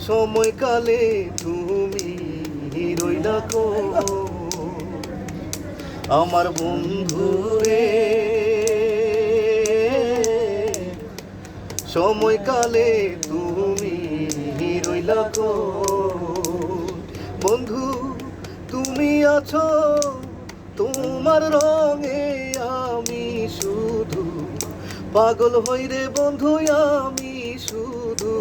সময়কালে তুমি রইলা কই আমার বন্ধু রে। সময়কালে তুমি রইলা কই বন্ধু, তুমি আছো তোমার রঙে আমি শুধু পাগল হই রে বন্ধু, আমি শুধু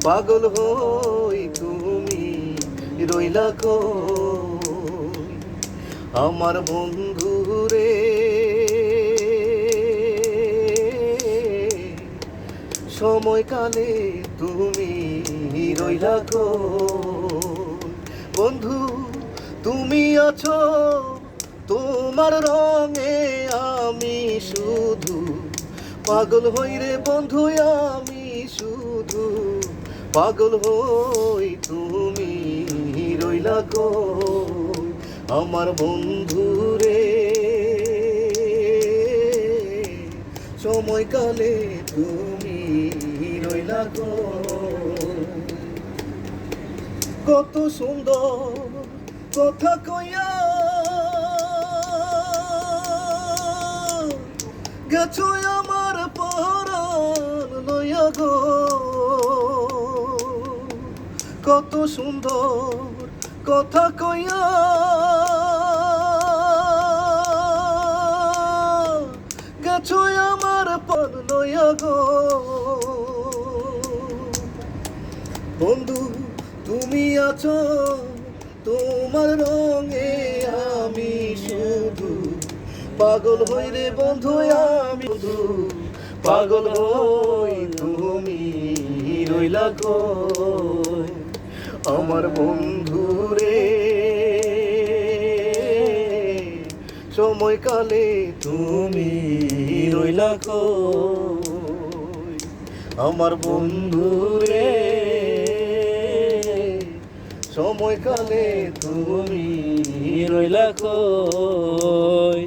পাগল হই, তুমি রইলা কই আমার বন্ধু রে। সময়কালে তুমি রইলা কই বন্ধু, তুমি আছো তোমার রঙে আমি শুধু পাগল হই রে বন্ধু, আমি শুধু পাগল হই, তুমি রইলা কই আমার বন্ধু রে। সময়কালে তুমি রইলা কই কত সুন্দর কথা কইয়া গেছো আমার পরাণ লইয়া গো। কত সুন্দর কথা কইয়া গেছো আমার পরাণ লইয়া গো। বন্ধু তুমি আছো তোমার রঙে আমি শুধু পাগল হই রে বন্ধু, আমি শুধু পাগল হই, তুমি রইলা কই আমার বন্ধু রে। সময়কালে তুমি রইলা কই আমার বন্ধু রে। সময়কালে তুমি রইলা কই।